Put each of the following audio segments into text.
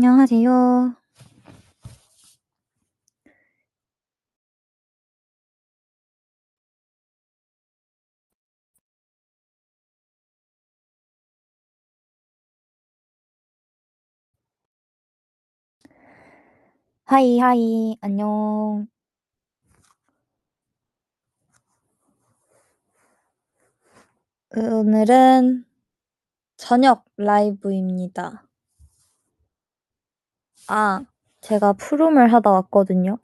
안녕하세요. 하이, 하이. 안녕. 오늘은 저녁 라이브입니다. 제가 프롬을 하다 왔거든요.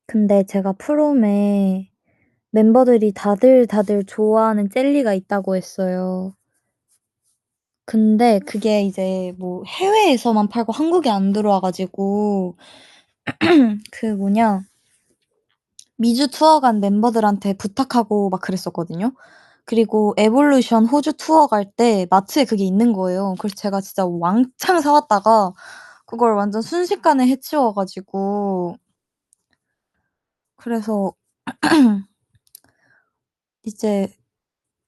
근데 제가 프롬에 멤버들이 다들 좋아하는 젤리가 있다고 했어요. 근데 그게 이제 뭐 해외에서만 팔고 한국에 안 들어와 가지고 미주 투어 간 멤버들한테 부탁하고 막 그랬었거든요. 그리고 에볼루션 호주 투어 갈 때 마트에 그게 있는 거예요. 그래서 제가 진짜 왕창 사 왔다가 그걸 완전 순식간에 해치워 가지고 그래서 이제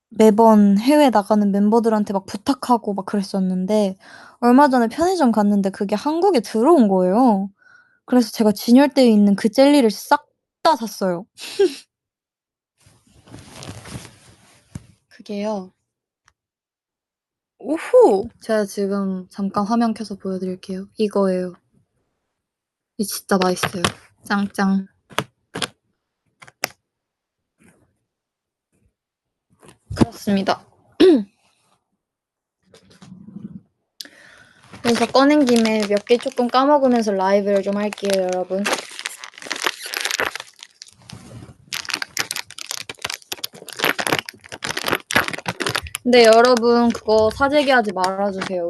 매번 해외 나가는 멤버들한테 막 부탁하고 막 그랬었는데 얼마 전에 편의점 갔는데 그게 한국에 들어온 거예요. 그래서 제가 진열대에 있는 그 젤리를 싹 다 샀어요. 그게요. 오호! 제가 지금 잠깐 화면 켜서 보여드릴게요. 이거예요. 이게 진짜 맛있어요. 짱짱. 그렇습니다. 그래서 꺼낸 김에 몇 개 조금 까먹으면서 라이브를 좀 할게요, 여러분. 근데 여러분 그거 사재기하지 말아주세요.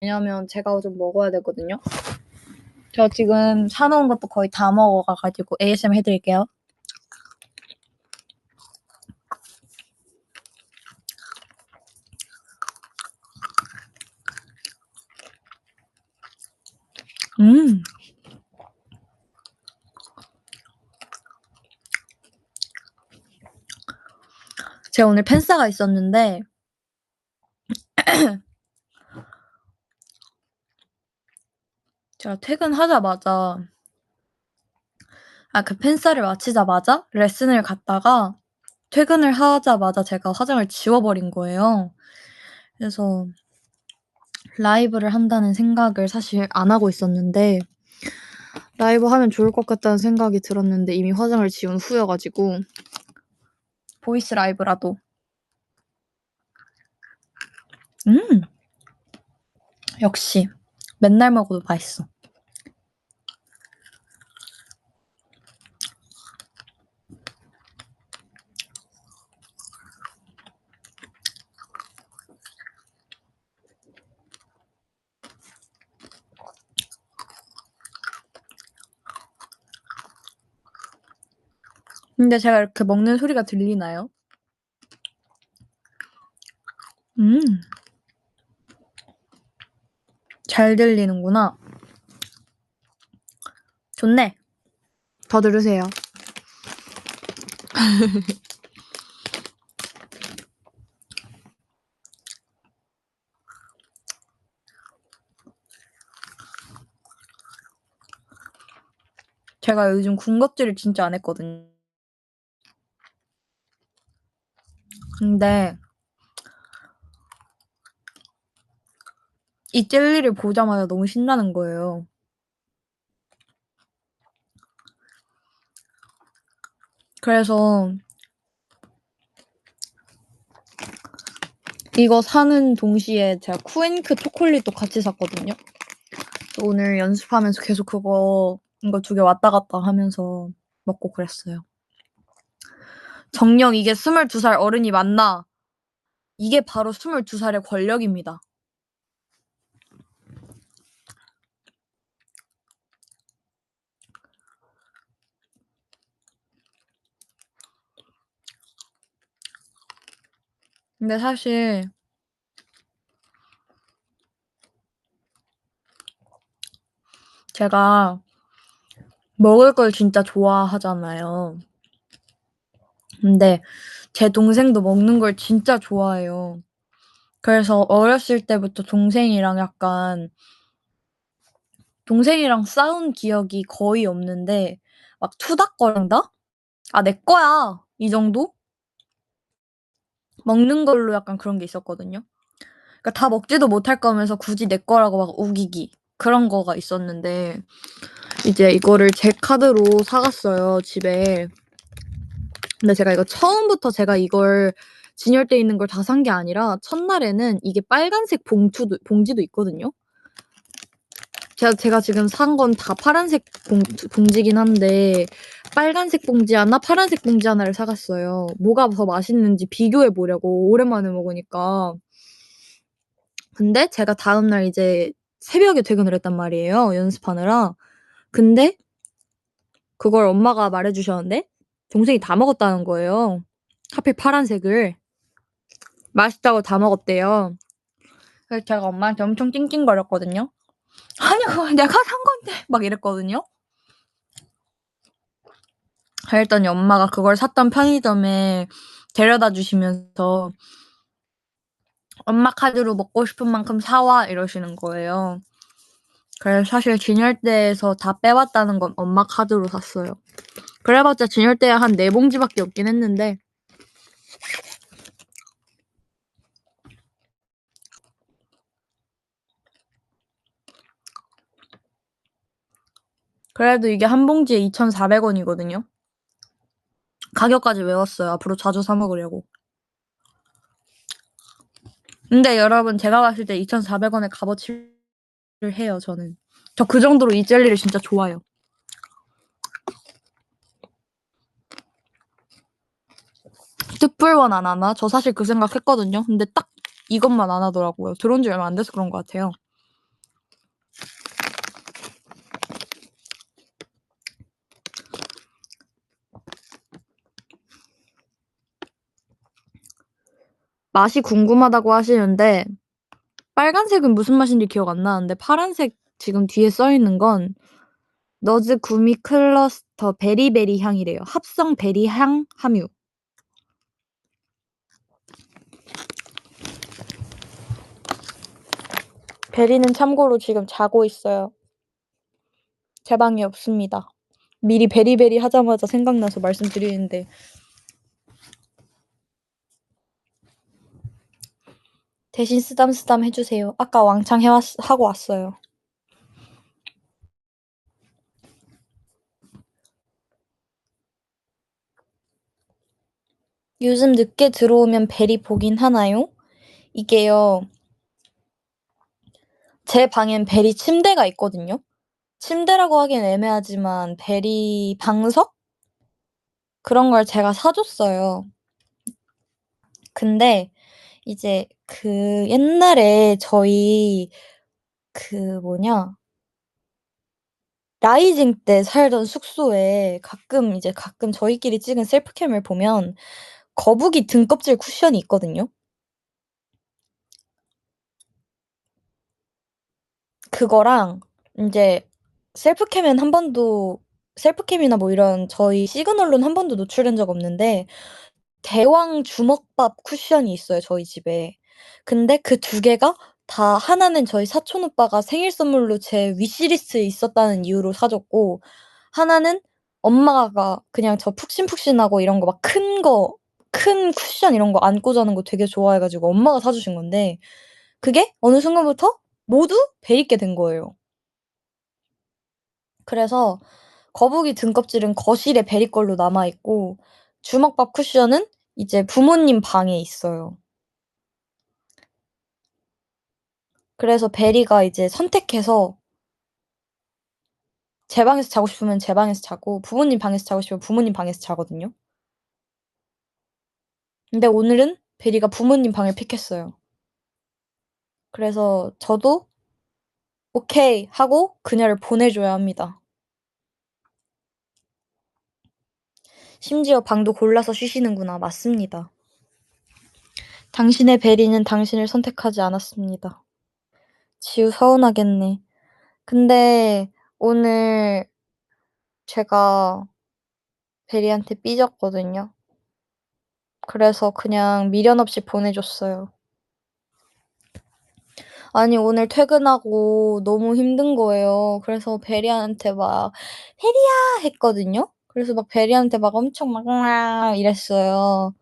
왜냐면 제가 좀 먹어야 되거든요. 저 지금 사놓은 것도 거의 다 먹어가지고 ASMR 해드릴게요. 제가 오늘 팬싸가 있었는데 제가 퇴근하자마자 그 팬싸를 마치자마자 레슨을 갔다가 퇴근을 하자마자 제가 화장을 지워버린 거예요. 그래서 라이브를 한다는 생각을 사실 안 하고 있었는데 라이브 하면 좋을 것 같다는 생각이 들었는데 이미 화장을 지운 후여 가지고 보이스 라이브라도 역시 맨날 먹어도 맛있어. 근데 제가 이렇게 먹는 소리가 들리나요? 잘 들리는구나. 좋네. 더 들으세요. 제가 요즘 군것질을 진짜 안 했거든요. 근데 이 젤리를 보자마자 너무 신나는 거예요. 그래서 이거 사는 동시에 제가 쿠앤크 초콜릿도 같이 샀거든요. 오늘 연습하면서 계속 이거 2개 왔다 갔다 하면서 먹고 그랬어요. 정녕 이게 22살 어른이 맞나? 이게 바로 22살의 권력입니다. 근데 사실 제가 먹을 걸 진짜 좋아하잖아요. 근데 제 동생도 먹는 걸 진짜 좋아해요. 그래서 어렸을 때부터 동생이랑 약간 동생이랑 싸운 기억이 거의 없는데 막 투닥거린다? '아 내 거야.' 이 정도? 먹는 걸로 약간 그런 게 있었거든요. 그러니까 다 먹지도 못할 거면서 굳이 내 거라고 막 우기기 그런 거가 있었는데 이제 이거를 제 카드로 사 갔어요 집에. 근데 제가 이거 처음부터 제가 이걸 진열대에 있는 걸 다 산 게 아니라 첫날에는 이게 빨간색 봉지도 있거든요. 제가 지금 산 건 다 파란색 봉지긴 한데 빨간색 봉지 하나 파란색 봉지 하나를 사 갔어요. 뭐가 더 맛있는지 비교해 보려고 오랜만에 먹으니까. 근데 제가 다음날 이제 새벽에 퇴근을 했단 말이에요 연습하느라. 근데 그걸 엄마가 말해 주셨는데 동생이 다 먹었다는 거예요. 하필 파란색을. 맛있다고 다 먹었대요. 그래서 제가 엄마한테 엄청 찡찡거렸거든요. "아니 그거 내가 산 건데." 막 이랬거든요. 그랬더니 엄마가 그걸 샀던 편의점에 데려다 주시면서 "엄마 카드로 먹고 싶은 만큼 사 와." 이러시는 거예요. 그래서 사실 진열대에서 다 빼왔다는 건 엄마 카드로 샀어요. 그래 봤자 진열대에 한 4 봉지밖에 없긴 했는데 그래도 이게 한 봉지에 2,400 원이거든요. 가격까지 외웠어요 앞으로 자주 사 먹으려고. 근데 여러분 제가 봤을 때 2,400 원의 값어치를 해요 저는. 저 그 정도로 이 젤리를 진짜 좋아해요. 득불원 안 하나? 저 사실 그 생각했거든요. 근데 딱 이것만 안 하더라고요. 들어온 지 얼마 안 돼서 그런 것 같아요. 맛이 궁금하다고 하시는데 빨간색은 무슨 맛인지 기억 안 나는데 파란색 지금 뒤에 써 있는 건 너즈 구미 클러스터 베리베리 향이래요. 합성 베리 향 함유. 베리는 참고로 지금 자고 있어요. 제 방에 없습니다. 미리 베리베리 하자마자 생각나서 말씀드리는데 대신 쓰담쓰담 해 주세요. 아까 왕창 하고 왔어요. 요즘 늦게 들어오면 베리 보긴 하나요? 이게요. 제 방엔 베리 침대가 있거든요. 침대라고 하기엔 애매하지만 베리 방석? 그런 걸 제가 사 줬어요. 근데 이제 그 옛날에 저희 그 뭐냐 라이징 때 살던 숙소에 가끔 저희끼리 찍은 셀프캠을 보면 거북이 등껍질 쿠션이 있거든요. 그거랑 인제 셀프캠엔 한 번도 셀프캠이나 뭐 이런 저희 시그널로는 한 번도 노출된 적 없는데 대왕 주먹밥 쿠션이 있어요 저희 집에. 근데 그 2 개가 다 하나는 저희 사촌 오빠가 생일 선물로 제 위시리스트에 있었다는 이유로 사 줬고 하나는 엄마가 그냥 저 푹신푹신하고 이런 거 막 큰 쿠션 이런 거 안고 자는 거 되게 좋아해 가지고 엄마가 사 주신 건데 그게 어느 순간부터 모두 배 있게 된 거예요. 그래서 거북이 등껍질은 거실에 베리 걸로 남아 있고 주먹밥 쿠션은 이제 부모님 방에 있어요. 그래서 베리가 이제 선택해서 제 방에서 자고 싶으면 제 방에서 자고 부모님 방에서 자고 싶으면 부모님 방에서 자거든요. 근데 오늘은 베리가 부모님 방을 픽했어요. 그래서 저도 "오케이." 하고 그녀를 보내 줘야 합니다. 심지어 방도 골라서 쉬시는구나. 맞습니다. 당신의 베리는 당신을 선택하지 않았습니다. 지우 서운하겠네. 근데 오늘 제가 베리한테 삐졌거든요. 그래서 그냥 미련 없이 보내 줬어요. 아니 오늘 퇴근하고 너무 힘든 거예요. 그래서 베리한테 막 "베리야." 했거든요. 그래서 막 베리한테 막 엄청 막 이랬어요.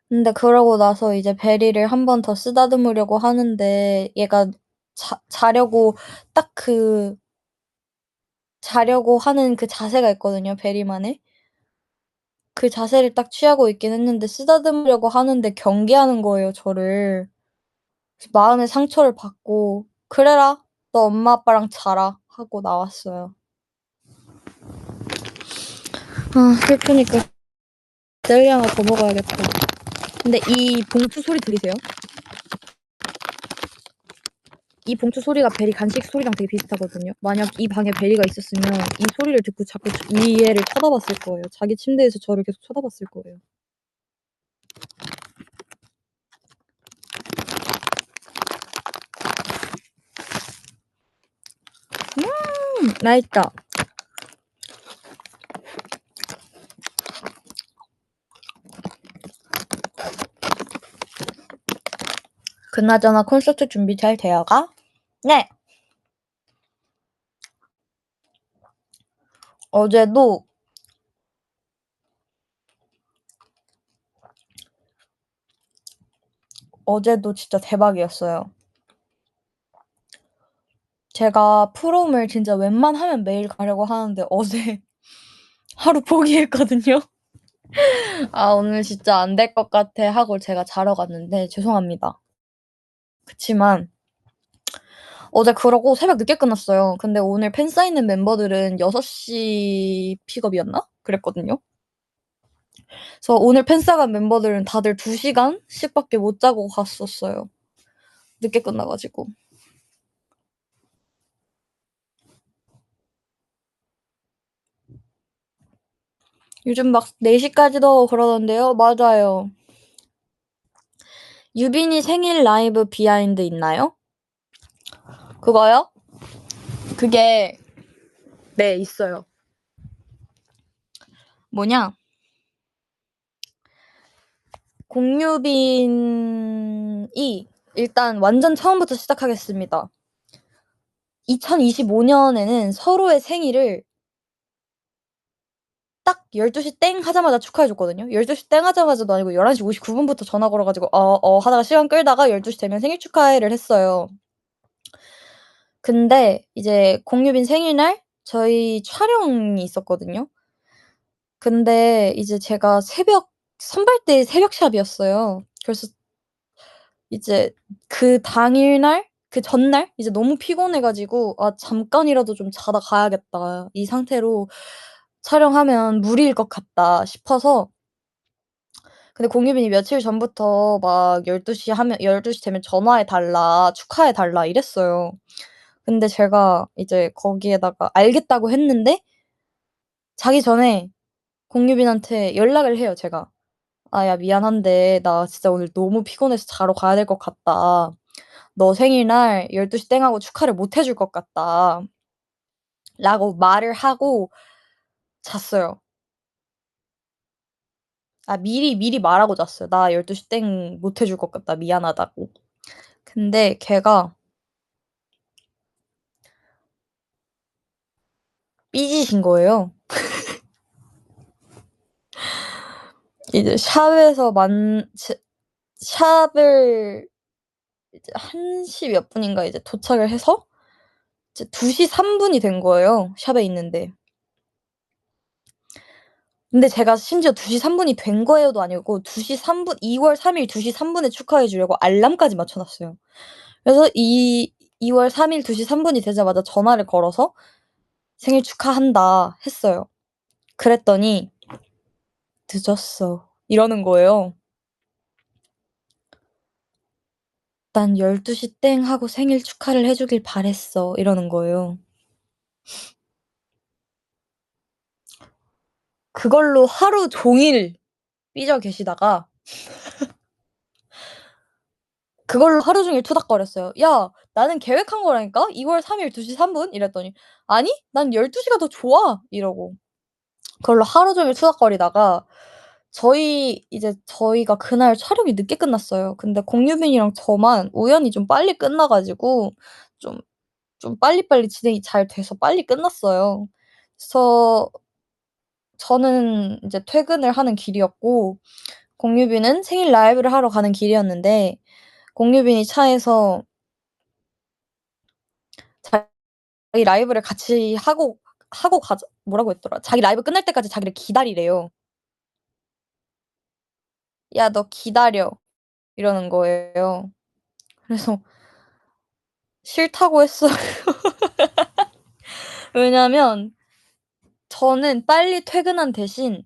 근데 그러고 나서 이제 베리를 한 번 더 쓰다듬으려고 하는데 얘가 자려고 딱 자려고 하는 그 자세가 있거든요, 베리만의. 그 자세를 딱 취하고 있긴 했는데 쓰다듬으려고 하는데 경계하는 거예요, 저를. 그래서 마음의 상처를 받고 "그래라. 너 엄마 아빠랑 자라." 하고 나왔어요. 아 슬프니까 젤리 하나 더 먹어야겠다. 근데 이 봉투 소리 들리세요? 이 봉투 소리가 베리 간식 소리랑 되게 비슷하거든요. 만약 이 방에 베리가 있었으면 이 소리를 듣고 자꾸 이 애를 쳐다봤을 거예요. 자기 침대에서 저를 계속 쳐다봤을 거예요. 맛있다. 그나저나 콘서트 준비 잘 되어 가? 네. 어제도 진짜 대박이었어요. 제가 프롬을 진짜 웬만하면 매일 가려고 하는데 어제 하루 포기했거든요. '아 오늘 진짜 안 될 것 같아.' 하고 제가 자러 갔는데 죄송합니다. 그치만 어제 그러고 새벽 늦게 끝났어요. 근데 오늘 팬 사인회 멤버들은 6시 픽업이었나? 그랬거든요. 그래서 오늘 팬 사간 멤버들은 다들 2시간씩 밖에 못 자고 갔었어요. 늦게 끝나 가지고. 요즘 막 4 시까지도 그러던데요. 맞아요. 유빈이 생일 라이브 비하인드 있나요? 그거요? 그게 네 있어요. 뭐냐 공유빈이 일단 완전 처음부터 시작하겠습니다. 2025 년에는 서로의 생일을 딱 12시 땡 하자마자 축하해 줬거든요. 12시 땡 하자마자도 아니고 11시 59 분부터 전화 걸어 가지고 하다가 시간 끌다가 12시 되면 생일 축하해를 했어요. 근데 이제 공유빈 생일날 저희 촬영이 있었거든요. 근데 이제 제가 선발대 새벽샵이었어요. 그래서 이제 그 당일날 그 전날 이제 너무 피곤해 가지고 '아 잠깐이라도 좀 자다 가야겠다. 이 상태로 촬영하면 무리일 것 같다.' 싶어서 근데 공유빈이 며칠 전부터 막 12시 되면 "전화해 달라. 축하해 달라." 이랬어요. 근데 제가 이제 거기에다가 알겠다고 했는데 자기 전에 공유빈한테 연락을 해요 제가. "아 야 미안한데 나 진짜 오늘 너무 피곤해서 자러 가야 될 것 같다. 너 생일날 12시 하고 축하를 못해줄 것 같다." 라고 말을 하고 잤어요. 미리 말하고 잤어요. "나 12시 못해줄 것 같다. 미안하다."고. 근데 걔가 삐지신 거예요. 이제 샵에서 만 제 샵을 이제 1시 몇 분인가 이제 도착을 해서 이제 2시 3 분이 된 거예요, 샵에 있는데. 근데 제가 심지어 2시 3 분이 된 거예요도 아니고 2시 3분 2월 3일 2시 3 분에 축하해 주려고 알람까지 맞춰 놨어요. 그래서 2월 3일 2시 3 분이 되자마자 전화를 걸어서 "생일 축하한다." 했어요. 그랬더니 "늦었어." 이러는 거예요. "난 12시 하고 생일 축하를 해 주길 바랬어." 이러는 거예요. 그걸로 하루 종일 삐져 계시다가 그걸로 하루 종일 투닥거렸어요. "야 나는 계획한 거라니까. 2월 3일 2시 3 분." 이랬더니 "아니 난 12 시가 더 좋아." 이러고 그걸로 하루 종일 투닥거리다가 저희가 그날 촬영이 늦게 끝났어요. 근데 공유빈이랑 저만 우연히 좀 빨리 끝나 가지고 좀 빨리빨리 진행이 잘 돼서 빨리 끝났어요. 그래서 저는 이제 퇴근을 하는 길이었고 공유빈은 생일 라이브를 하러 가는 길이었는데 공유빈이 차에서 자기 라이브를 같이 하고 가자 뭐라고 했더라. 자기 라이브 끝날 때까지 자기를 기다리래요. "야 너 기다려." 이러는 거예요. 그래서 싫다고 했어요. 왜냐면 저는 빨리 퇴근한 대신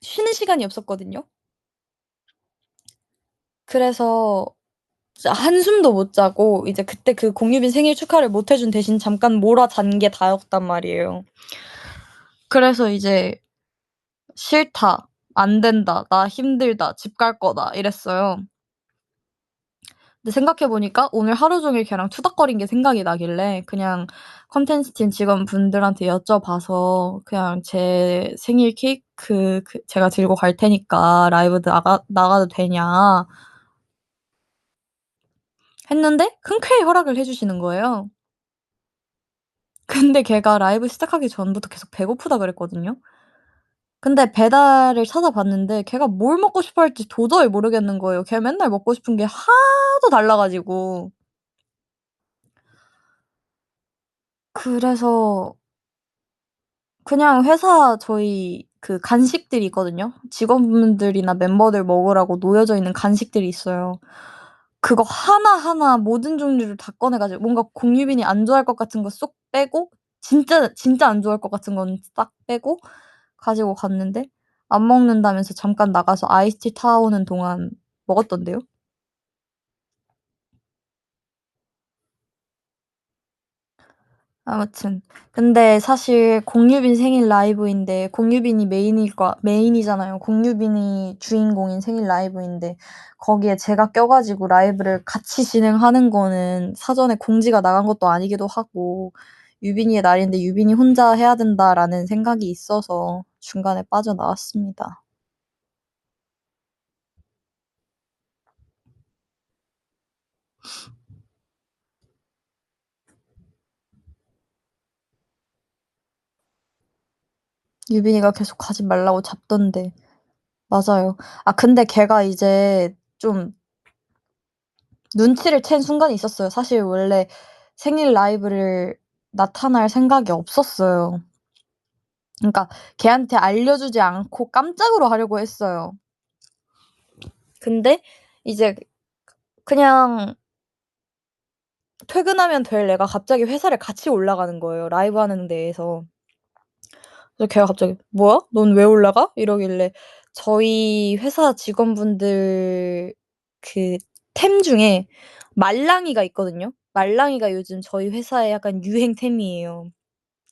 쉬는 시간이 없었거든요. 그래서 진짜 한숨도 못 자고 이제 그때 그 공유빈 생일 축하를 못해준 대신 잠깐 몰아잔 게 다였단 말이에요. 그래서 이제 "싫다. 안 된다. 나 힘들다. 집 갈 거다." 이랬어요. 근데 생각해 보니까 오늘 하루 종일 걔랑 투닥거린 게 생각이 나길래 그냥 콘텐츠팀 직원분들한테 여쭤봐서 그냥 "제 생일 케이크 제가 들고 갈 테니까 라이브 나가도 되냐." 했는데 흔쾌히 허락을 해 주시는 거예요. 근데 걔가 라이브 시작하기 전부터 계속 배고프다 그랬거든요. 근데 배달을 찾아봤는데 걔가 뭘 먹고 싶어 할지 도저히 모르겠는 거예요. 걔 맨날 먹고 싶은 게 하도 달라 가지고. 그래서 그냥 회사 저희 그 간식들이 있거든요. 직원분들이나 멤버들 먹으라고 놓여져 있는 간식들이 있어요. 그거 하나하나 모든 종류를 다 꺼내 가지고 뭔가 공유빈이 안 좋아할 것 같은 거 쏙 빼고 진짜 안 좋아할 것 같은 건 싹 빼고 가지고 갔는데 안 먹는다면서 잠깐 나가서 아이스티 타오는 동안 먹었던데요. 아무튼 근데 사실 공유빈 생일 라이브인데 공유빈이 메인이잖아요. 공유빈이 주인공인 생일 라이브인데 거기에 제가 껴 가지고 라이브를 같이 진행하는 거는 사전에 공지가 나간 것도 아니기도 하고 '유빈이의 날인데 유빈이 혼자 해야 된다.'라는 생각이 있어서 중간에 빠져나왔습니다. 유빈이가 계속 가지 말라고 잡던데. 맞아요. 아 근데 걔가 이제 좀 눈치를 챈 순간이 있었어요. 사실 원래 생일 라이브를 나타날 생각이 없었어요. 그러니까 걔한테 알려주지 않고 깜짝으로 하려고 했어요. 근데 이제 그냥 퇴근하면 될 애가 갑자기 회사를 같이 올라가는 거예요, 라이브 하는 데에서. 그래서 걔가 갑자기 "뭐야? 넌 왜 올라가?" 이러길래 저희 회사 직원분들 그 템 중에 말랑이가 있거든요. 말랑이가 요즘 저희 회사의 약간 유행템이에요.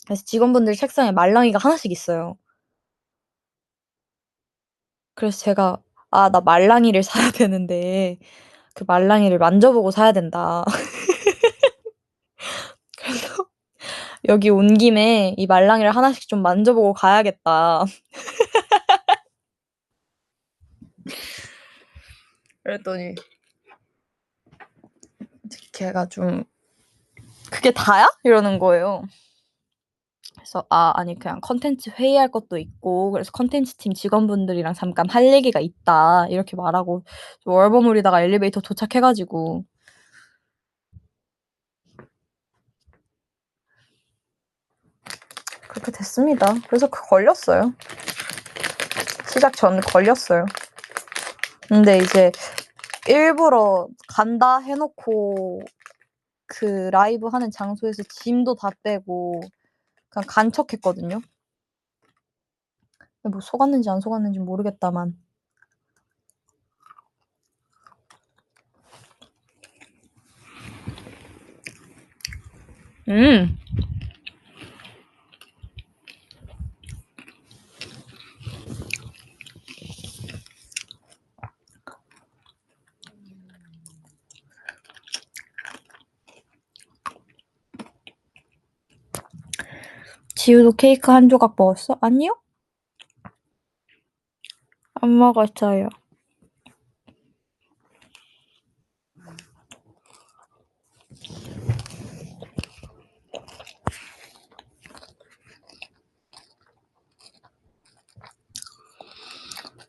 그래서 직원분들 책상에 말랑이가 하나씩 있어요. 그래서 제가 "아 나 말랑이를 사야 되는데 그 말랑이를 만져보고 사야 된다." 그래서 "여기 온 김에 이 말랑이를 하나씩 좀 만져보고 가야겠다." 그랬더니 걔가 좀 "그게 다야?" 이러는 거예요. 그래서 "아 아니 그냥 컨텐츠 회의할 것도 있고 그래서 컨텐츠팀 직원분들이랑 잠깐 할 얘기가 있다." 이렇게 말하고 좀 얼버무리다가 엘리베이터 도착해 가지고 그렇게 됐습니다. 그래서 걸렸어요. 시작 전 걸렸어요. 근데 이제 일부러 간다 해 놓고 그 라이브 하는 장소에서 짐도 다 빼고 그냥 간 척했거든요. 뭐 속았는지 안 속았는진 모르겠다만. 음. 지우도 케이크 한 조각 먹었어? 아니요? 안 먹었어요.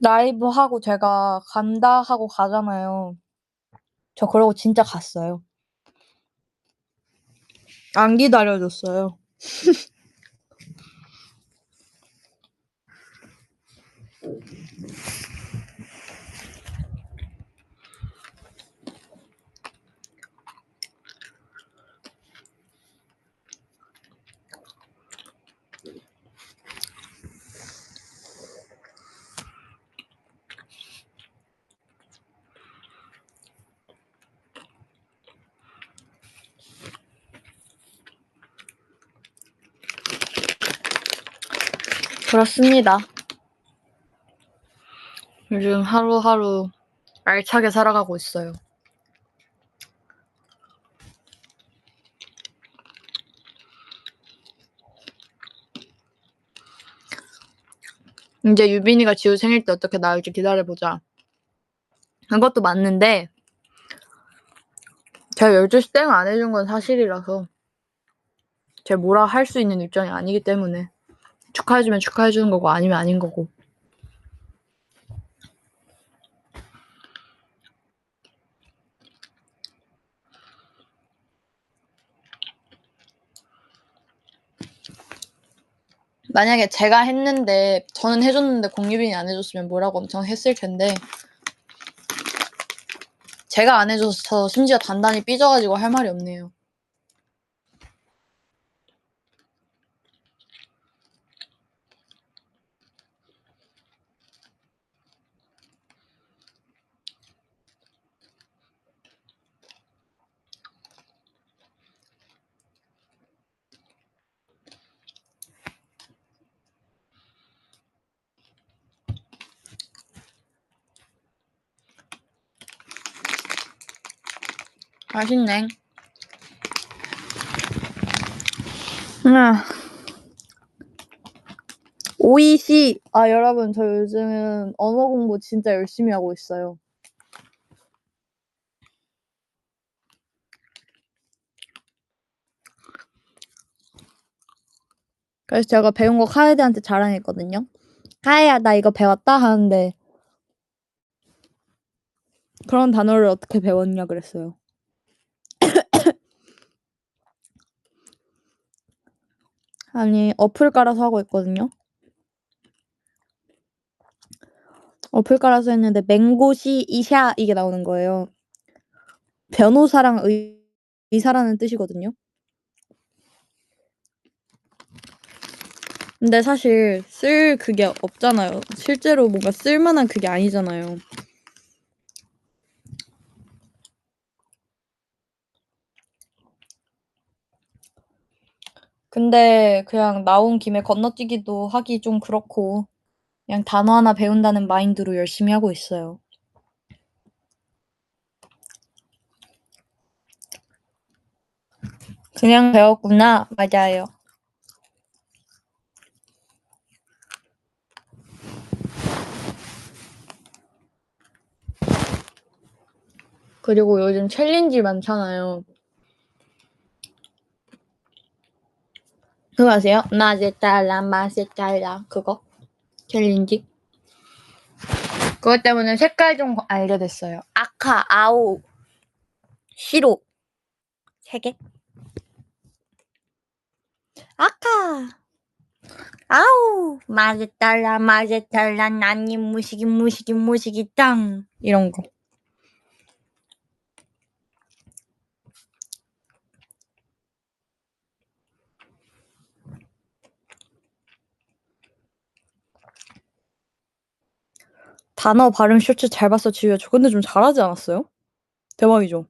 라이브 하고 제가 간다 하고 가잖아요. 저 그러고 진짜 갔어요. 안 기다려 줬어요. 그렇습니다. 요즘 하루하루 알차게 살아가고 있어요. 인제 유빈이가 지우 생일 때 어떻게 나올지 기다려보자. 그것도 맞는데 제가 12시 땡 안 해준 건 사실이라서 제가 뭐라 할 수 있는 입장이 아니기 때문에 축하해 주면 축하해 주는 거고 아니면 아닌 거고. 만약에 제가 했는데 저는 해 줬는데 공유빈이 안 해 줬으면 뭐라고 엄청 했을 텐데 제가 안 해 줘서 심지어 단단히 삐져 가지고 할 말이 없네요. 맛있넹. 오이시. 여러분 저 요즘 언어 공부 진짜 열심히 하고 있어요. 그래서 제가 배운 거 카에드한테 자랑했거든요. "카에야 나 이거 배웠다." 하는데 "그런 단어를 어떻게 배웠냐." 그랬어요. 아니 어플 깔아서 하고 있거든요. 어플 깔아서 했는데 맹고시 이샤 이게 나오는 거예요. 변호사랑 의사라는 뜻이거든요. 근데 사실 쓸 그게 없잖아요. 실제로 뭔가 쓸 만한 그게 아니잖아요. 근데 그냥 나온 김에 건너뛰기도 하기 좀 그렇고 그냥 단어 하나 배운다는 마인드로 열심히 하고 있어요. 그냥 배웠구나. 맞아요. 그리고 요즘 챌린지 많잖아요. 그거 아세요? 낮에 잘라 맛에 잘라 그거? 챌린지? 그것 때문에 색깔 좀 알게 됐어요. 아카, 아오, 시로 3개. 아카, 아오, 맛에 잘라 맛에 잘라 나님 무시기 짱 이런 거. 단어 발음 쇼츠 잘 봤어 지우야. 저 근데 좀 잘하지 않았어요? 대박이죠.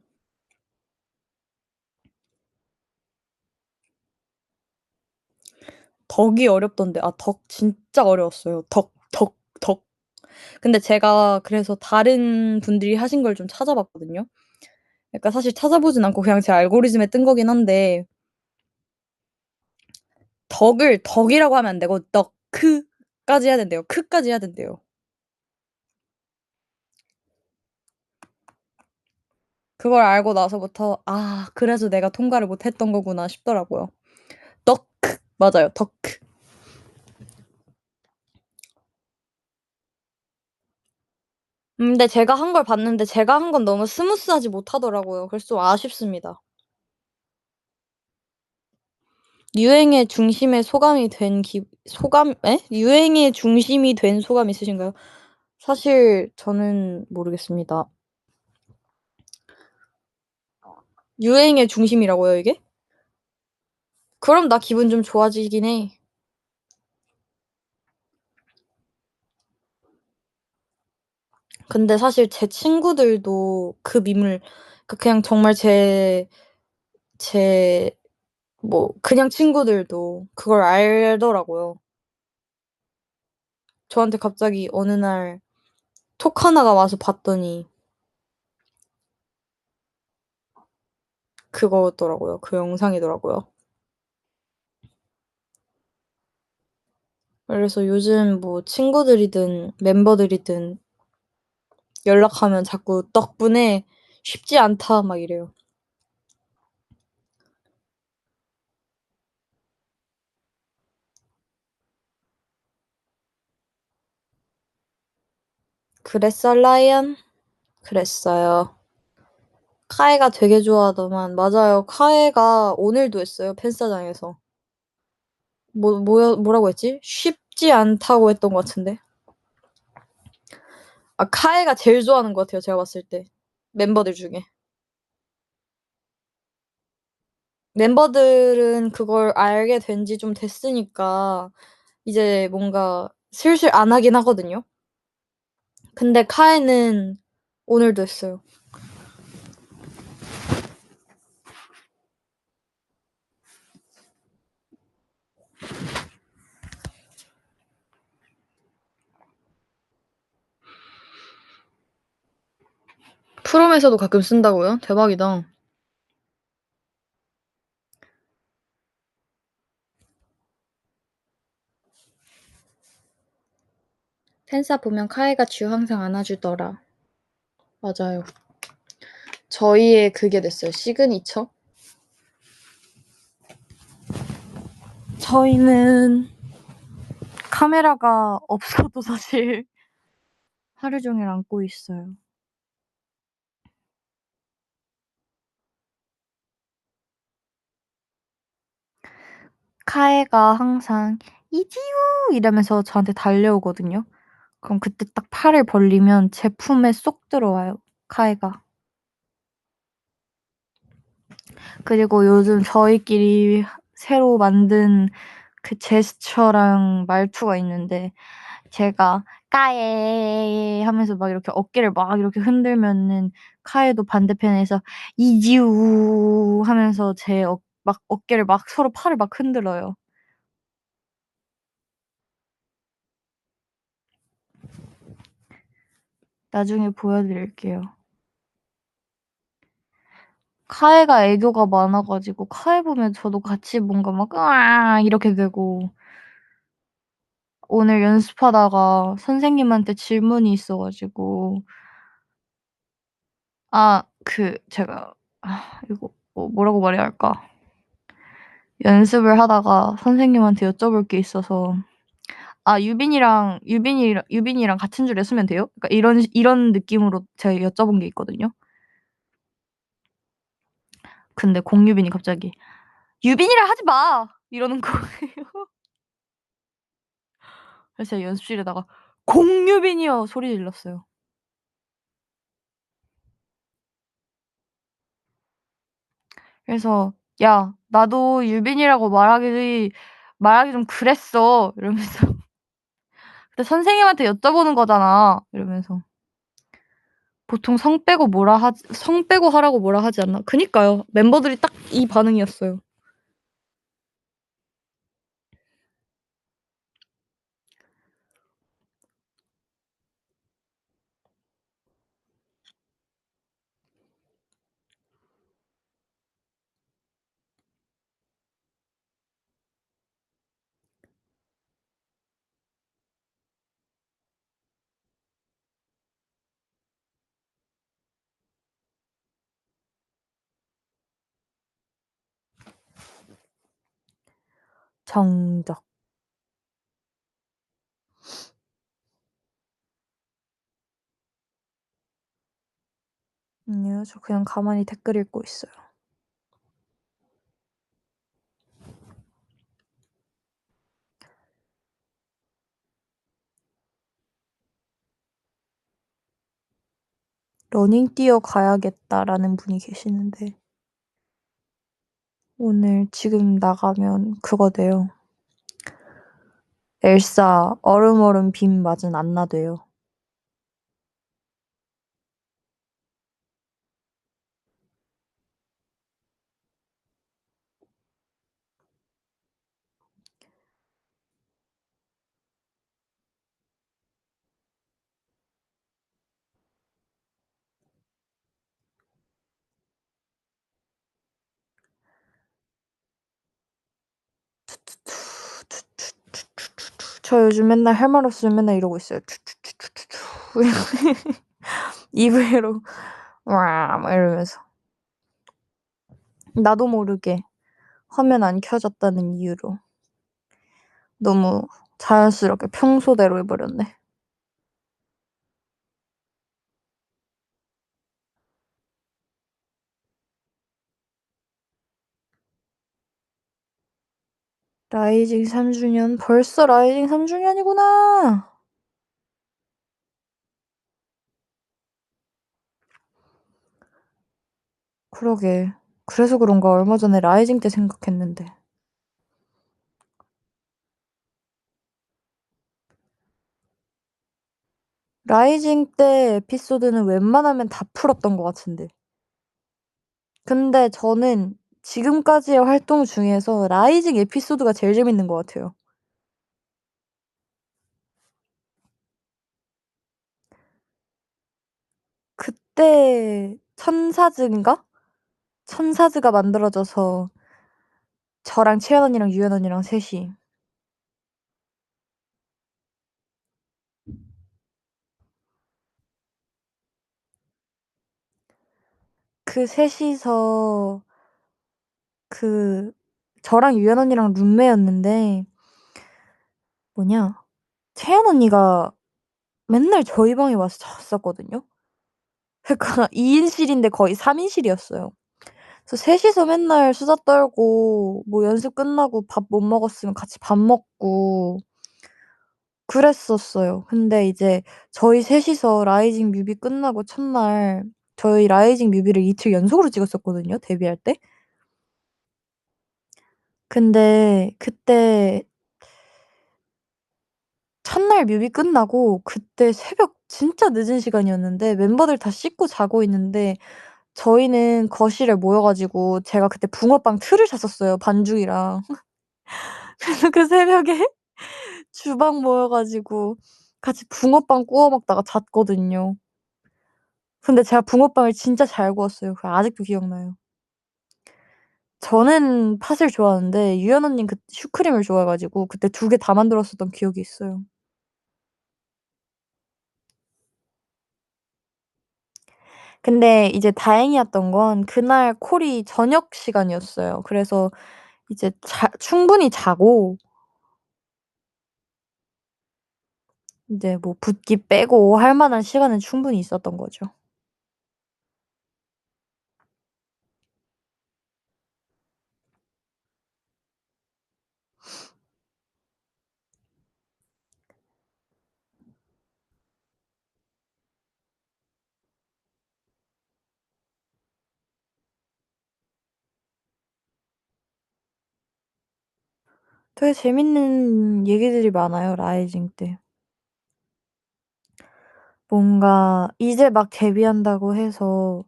덕이 어렵던데. 덕 진짜 어려웠어요. 덕. 근데 제가 그래서 다른 분들이 하신 걸 좀 찾아봤거든요. 그러니까 사실 찾아보진 않고 그냥 제 알고리즘에 뜬 거긴 한데 덕을 덕이라고 하면 안 되고 덕크까지 해야 된대요. 크까지 해야 된대요. 그걸 알고 나서부터 '아 그래서 내가 통과를 못 했던 거구나.' 싶더라고요. 덕크. 맞아요. 덕크. 근데 제가 한 걸 봤는데 제가 한 건 너무 스무스하지 못하더라고요. 그래서 좀 아쉽습니다. 유행의 중심에 소감이 된 기 소감 예? 유행의 중심이 된 소감 있으신가요? 사실 저는 모르겠습니다. 유행의 중심이라고요, 이게? 그럼 나 기분 좀 좋아지긴 해. 근데 사실 제 친구들도 그 밈을 그냥 정말 제 뭐 그냥 친구들도 그걸 알더라고요. 저한테 갑자기 어느 날 톡 하나가 와서 봤더니 그거더라고요. 그 영상이더라고요. 그래서 요즘 뭐 친구들이든 멤버들이든 연락하면 자꾸 "덕분에 쉽지 않다." 막 이래요. "그랬어 라이언?" 그랬어요. 카에가 되게 좋아하더만. 맞아요. 카에가 오늘도 했어요, 팬싸장에서. 뭐라고 했지? 쉽지 않다고 했던 것 같은데. 아 카에가 제일 좋아하는 것 같아요, 제가 봤을 때. 멤버들 중에. 멤버들은 그걸 알게 된 지 좀 됐으니까 이제 뭔가 슬슬 안 하긴 하거든요. 근데 카에는 오늘도 했어요. 프롬에서도 가끔 쓴다고요? 대박이다. 팬싸 보면 카에가 쥐 항상 안아주더라. 맞아요. 저희의 그게 됐어요. 시그니처. 저희는 카메라가 없어도 사실 하루 종일 안고 있어요. 카에가 항상 "이지우." 이러면서 저한테 달려오거든요. 그럼 그때 딱 팔을 벌리면 제 품에 쏙 들어와요, 카에가. 그리고 요즘 저희끼리 새로 만든 그 제스처랑 말투가 있는데 제가 "까에." 하면서 막 이렇게 어깨를 막 이렇게 흔들면은 카에도 반대편에서 "이지우." 하면서 제 막 어깨를 막 서로 팔을 막 흔들어요. 나중에 보여 드릴게요. 카에가 애교가 많아 가지고 카에 보면 저도 같이 뭔가 막 "으아." 이렇게 되고 오늘 연습하다가 선생님한테 질문이 있어 가지고 제가 이거 뭐라고 말해야 할까? 연습을 하다가 선생님한테 여쭤볼 게 있어서 유빈이랑 같은 줄에 쓰면 돼요?" 그러니까 이런 느낌으로 제가 여쭤본 게 있거든요. 근데 공유빈이 갑자기 "유빈이라 하지 마." 이러는 거예요. 그래서 제가 연습실에다가 "공유빈이요." 소리 질렀어요. 그래서 "야 나도 유빈이라고 말하기 좀 그랬어." 이러면서 "근데 선생님한테 여쭤보는 거잖아." 이러면서 "보통 성 빼고 하라고 뭐라 하지 않나?" 그니까요. 멤버들이 딱 이 반응이었어요. 정적. 아니요. 저 그냥 가만히 댓글 읽고 있어요. "러닝 뛰어 가야겠다."라는 분이 계시는데 오늘 지금 나가면 그거대요. "엘사 얼음 얼음 빔 맞은 안나대요." 저 요즘 맨날 할 말 없으면 맨날 이러고 있어요. 입으로 와 막 이러면서. 나도 모르게 화면 안 켜졌다는 이유로 너무 자연스럽게 평소대로 해 버렸네. 라이징 3 주년. 벌써 라이징 3 주년이구나. 그러게. 그래서 그런가 얼마 전에 라이징 때 생각했는데. 라이징 때 에피소드는 웬만하면 다 풀었던 것 같은데. 근데 저는 지금까지의 활동 중에서 라이징 에피소드가 제일 재밌는 것 같아요. 그때 천사즈인가? 천사즈가 만들어져서 저랑 채연 언니랑 유연 언니랑 셋이 그 셋이서 그 저랑 유연 언니랑 룸메였는데 뭐냐 채연 언니가 맨날 저희 방에 와서 잤었거든요. 그러니까 2 인실인데 거의 3 인실이었어요. 그래서 셋이서 맨날 수다 떨고 뭐 연습 끝나고 밥 못 먹었으면 같이 밥 먹고 그랬었어요. 근데 이제 저희 셋이서 라이징 뮤비 끝나고 첫날 저희 라이징 뮤비를 이틀 연속으로 찍었었거든요, 데뷔할 때. 근데 그때 첫날 뮤비 끝나고 그때 새벽 진짜 늦은 시간이었는데 멤버들 다 씻고 자고 있는데 저희는 거실에 모여 가지고 제가 그때 붕어빵 틀을 샀었어요, 반죽이랑. 그래서 그 새벽에 주방 모여 가지고 같이 붕어빵 구워 먹다가 잤거든요. 근데 제가 붕어빵을 진짜 잘 구웠어요. 그거 아직도 기억나요. 저는 팥을 좋아하는데 유연 언니는 그 슈크림을 좋아해 가지고 그때 2개 다 만들었었던 기억이 있어요. 근데 이제 다행이었던 건 그날 콜이 저녁 시간이었어요. 그래서 이제 충분히 자고 인제 뭐 붓기 빼고 할 만한 시간은 충분히 있었던 거죠. 되게 재밌는 얘기들이 많아요, 라이징 때. 뭔가 이제 막 데뷔한다고 해서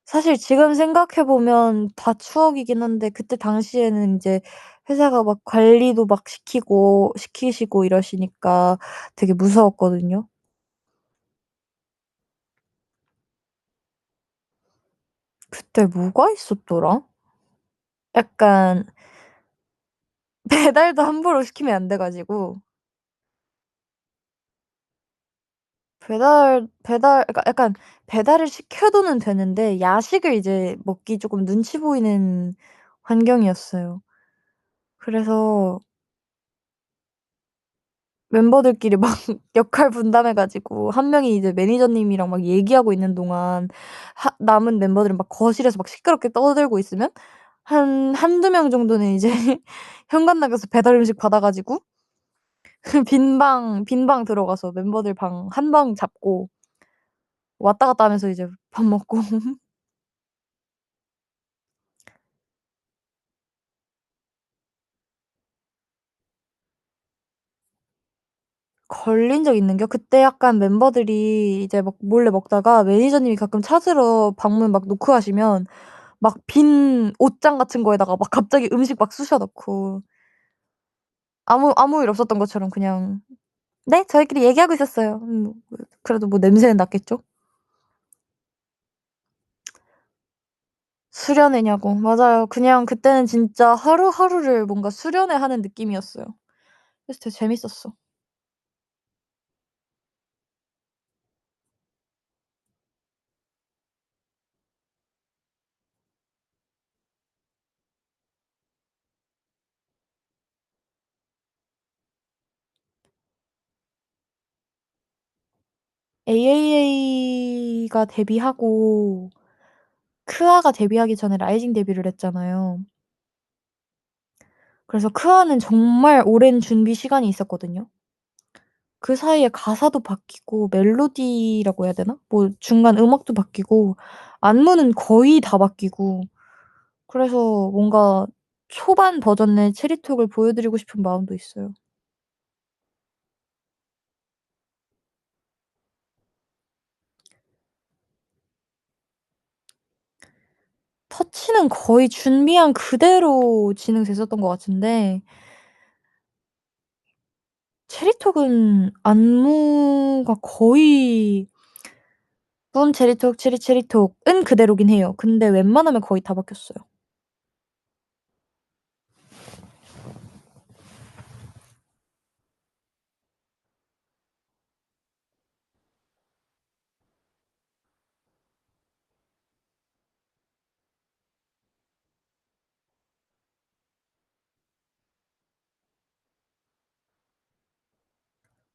사실 지금 생각해 보면 다 추억이긴 한데 그때 당시에는 인제 회사가 막 관리도 막 시키시고 이러시니까 되게 무서웠거든요. 그때 뭐가 있었더라? 약간 배달도 함부로 시키면 안 돼 가지고 그러니까 약간 배달을 시켜도는 되는데 야식을 이제 먹기 쪼끔 눈치 보이는 환경이었어요. 그래서 멤버들끼리 막 역할 분담해 가지고 한 명이 이제 매니저님이랑 막 얘기하고 있는 동안 남은 멤버들은 막 거실에서 막 시끄럽게 떠들고 있으면 한 한두 명 정도는 이제 현관 나가서 배달 음식 받아 가지고 빈방 들어가서 멤버들 방 한 방 잡고 왔다 갔다 하면서 이제 밥 먹고 걸린 적 있는겨? 그때 약간 멤버들이 이제 막 몰래 먹다가 매니저님이 가끔 찾으러 방문 막 노크하시면 막 빈 옷장 같은 거에다가 막 갑자기 음식 막 쑤셔 넣고 아무 일 없었던 것처럼 그냥 "네 저희끼리 얘기하고 있었어요." 그래도 뭐 냄새는 났겠죠? 수련회냐고. 맞아요. 그냥 그때는 진짜 하루하루를 뭔가 수련회하는 느낌이었어요. 그래서 되게 재밌었어. AAA가 데뷔하고 크아가 데뷔하기 전에 라이징 데뷔를 했잖아요. 그래서 크아는 정말 오랜 준비 시간이 있었거든요. 그 사이에 가사도 바뀌고 멜로디라고 해야 되나? 뭐 중간 음악도 바뀌고 안무는 거의 다 바뀌고 그래서 뭔가 초반 버전의 체리톡을 보여드리고 싶은 마음도 있어요. 터치는 거의 준비한 그대로 진행됐었던 것 같은데 체리톡은 안무가 거의 뿜 체리톡 체리 체리톡은 그대로긴 해요. 근데 웬만하면 거의 다 바뀌었어요.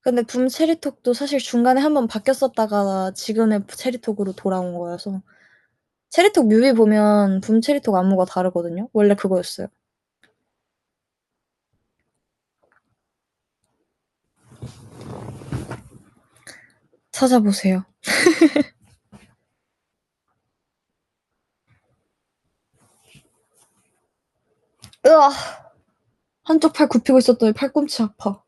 근데 붐 체리톡도 사실 중간에 한번 바뀌었었다가 지금의 체리톡으로 돌아온 거여서 체리톡 뮤비 보면 붐 체리톡 안무가 다르거든요. 원래 그거였어요. 찾아보세요. 으아. 한쪽 팔 굽히고 있었더니 팔꿈치 아파.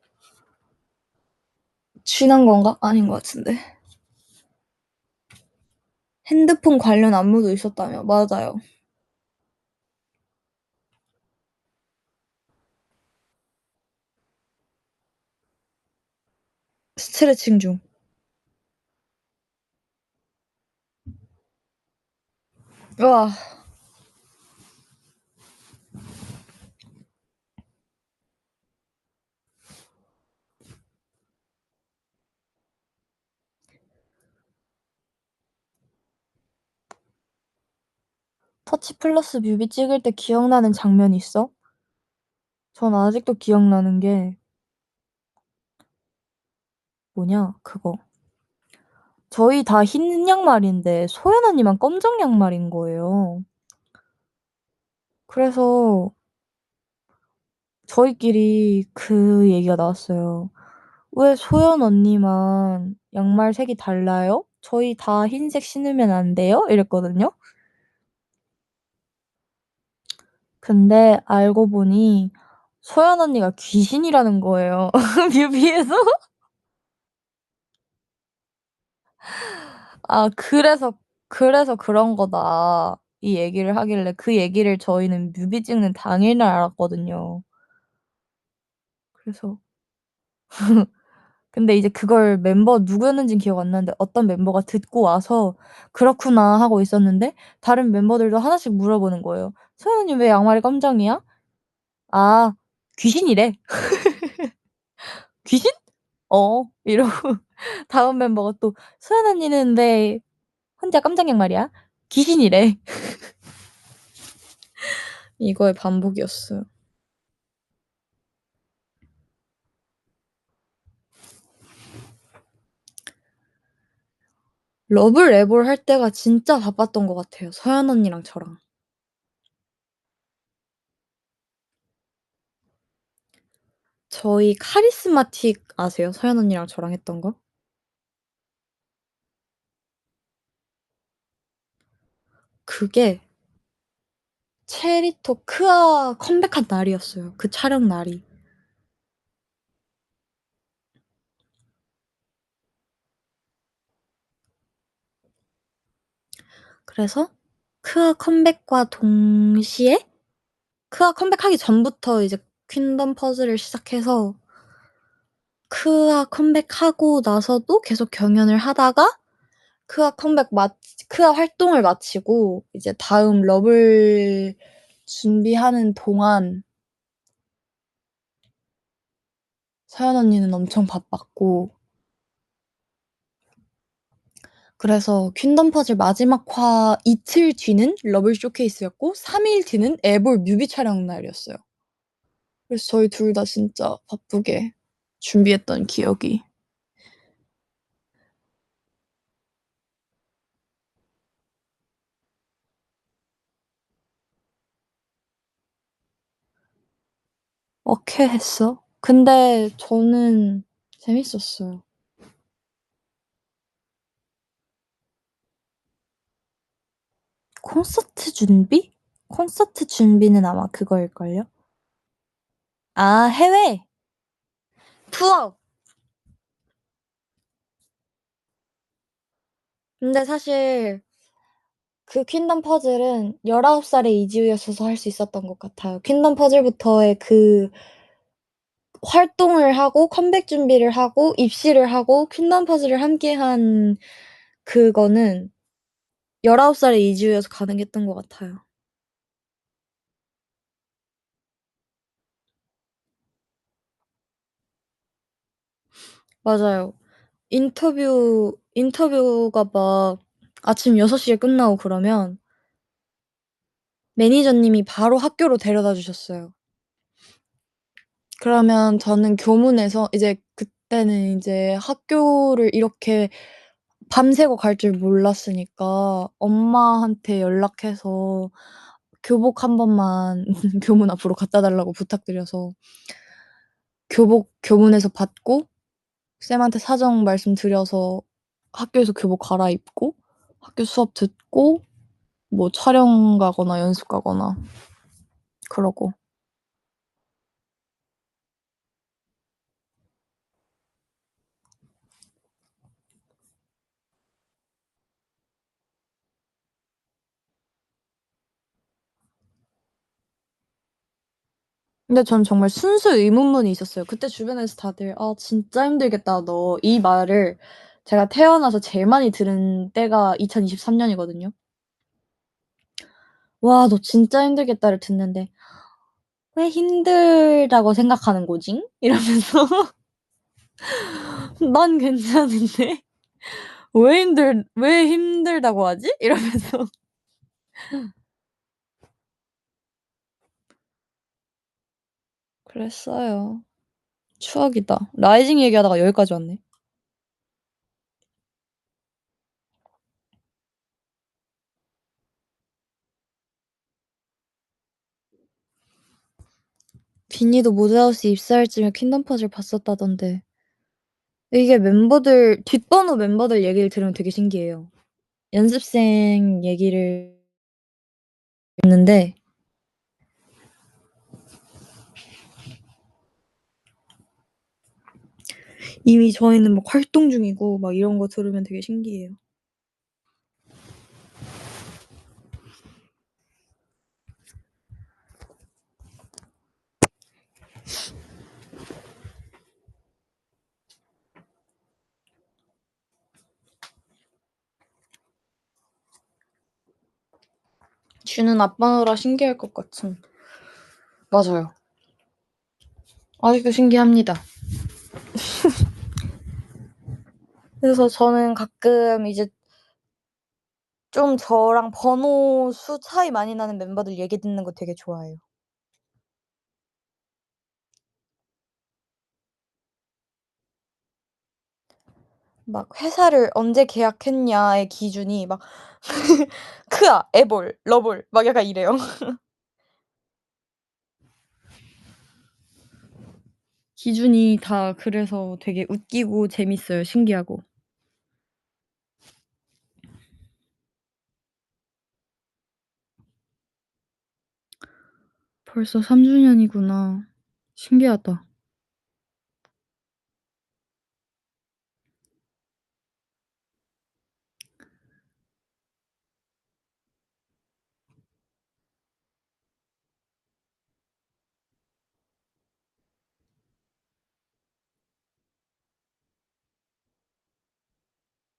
쥐난 건가? 아닌 것 같은데. 핸드폰 관련 안무도 있었다며. 맞아요. 스트레칭 중. 으아. 터치 플러스 뮤비 찍을 때 기억나는 장면이 있어? 전 아직도 기억나는 게 뭐냐 그거. 저희 다 흰 양말인데 소연 언니만 검정 양말인 거예요. 그래서 저희끼리 그 얘기가 나왔어요. "왜 소연 언니만 양말 색이 달라요? 저희 다 흰색 신으면 안 돼요?" 이랬거든요. 근데 알고 보니 소연 언니가 귀신이라는 거예요 뮤비에서. 아 그래서 "그런 거다." 이 얘기를 하길래 그 얘기를 저희는 뮤비 찍는 당일날 알았거든요. 그래서 근데 이제 그걸 멤버 누구였는진 기억 안 나는데 어떤 멤버가 듣고 와서 "그렇구나." 하고 있었는데 다른 멤버들도 하나씩 물어보는 거예요. "소연 언니 왜 양말이 검정이야?" "아 귀신이래." "귀신? 어." 이러고 다음 멤버가 또 "소연 언니는 왜 혼자 깜짝 양말이야?" "귀신이래." 이거의 반복이었어요. 러블 할 때가 진짜 바빴던 것 같아요, 서연 언니랑 저랑. 저희 카리스마틱 아세요? 서연 언니랑 저랑 했던 거? 그게 체리토 크아 컴백한 날이었어요, 그 촬영 날이. 그래서 크아 컴백과 동시에 크아 컴백하기 전부터 이제 퀸덤 퍼즐을 시작해서 크아 컴백하고 나서도 계속 경연을 하다가 크아 컴백 마 크아 활동을 마치고 이제 다음 러블 준비하는 동안 서연 언니는 엄청 바빴고, 그래서 퀸덤 퍼즐 마지막 화 이틀 뒤는 러블 쇼케이스였고 3일 뒤는 애볼 뮤비 촬영 날이었어요. 그래서 저희 둘 다 진짜 바쁘게 준비했던 기억이. 어케했어? 근데 저는 재밌었어요. 콘서트 준비? 콘서트 준비는 아마 그거일걸요? 아, 해외! 투어! 근데 사실 그 퀸덤 퍼즐은 19 살의 이지우였어서 할 수 있었던 것 같아요. 퀸덤 퍼즐부터의 그 활동을 하고 컴백 준비를 하고 입시를 하고 퀸덤 퍼즐을 함께한 그거는 19 살의 이지우여서 가능했던 것 같아요. 맞아요. 인터뷰가 막 아침 6 시에 끝나고 그러면 매니저님이 바로 학교로 데려다 주셨어요. 그러면 저는 교문에서 이제 그때는 이제 학교를 이렇게 밤새고 갈 줄 몰랐으니까 엄마한테 연락해서 교복 한 번만 교문 앞으로 갖다 달라고 부탁드려서 교복 교문에서 받고 쌤한테 사정 말씀드려서 학교에서 교복 갈아입고 학교 수업 듣고 뭐 촬영 가거나 연습 가거나 그러고. 근데 전 정말 순수 의문문이 있었어요. 그때 주변에서 다들 "아 진짜 힘들겠다 너." 이 말을 제가 태어나서 제일 많이 들은 때가 2023 년이거든요. "와 너 진짜 힘들겠다."를 듣는데 "왜 힘들다고 생각하는 거지?" 이러면서 "난 괜찮은데 왜 힘들다고 하지?" 이러면서 그랬어요. 추억이다. 라이징 얘기하다가 여기까지 왔네. 비니도 모드하우스 입사할 쯤에 퀸덤 퍼즐 봤었다던데. 이게 멤버들 뒷번호 멤버들 얘기를 들으면 되게 신기해요. 연습생 얘기를 듣는데 이미 저희는 막 활동 중이고 막 이런 거 들으면 되게 신기해요. 쥐는 아빠느라 신기할 것 같은. 맞아요. 아직도 신기합니다. 그래서 저는 가끔 이제 좀 저랑 번호 수 차이 많이 나는 멤버들 얘기 듣는 거 되게 좋아해요. 막 "회사를 언제 계약했냐."의 기준이 막 크아, 애볼, 러볼 막 약간 이래요. 기준이 다 그래서 되게 웃기고 재밌어요, 신기하고. 벌써 3 주년이구나. 신기하다.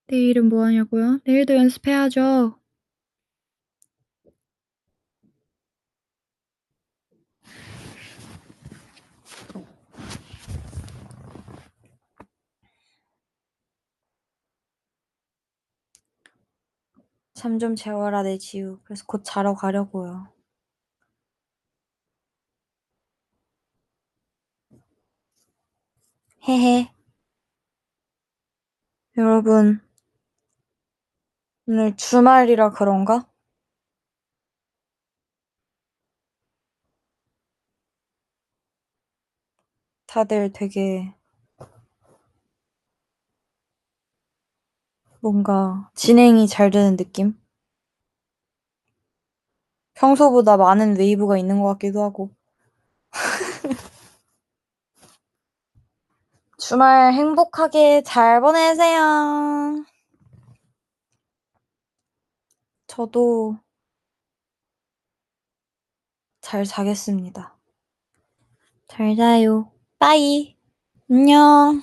내일은 뭐 하냐고요? 내일도 연습해야죠. 잠 좀 재워라 내 지우. 그래서 곧 자러 가려고요. 헤헤. 여러분, 오늘 주말이라 그런가? 다들 되게 뭔가 진행이 잘 되는 느낌? 평소보다 많은 웨이브가 있는 것 같기도 하고. 주말 행복하게 잘 보내세요. 저도 잘 자겠습니다. 잘 자요. 빠이. 안녕.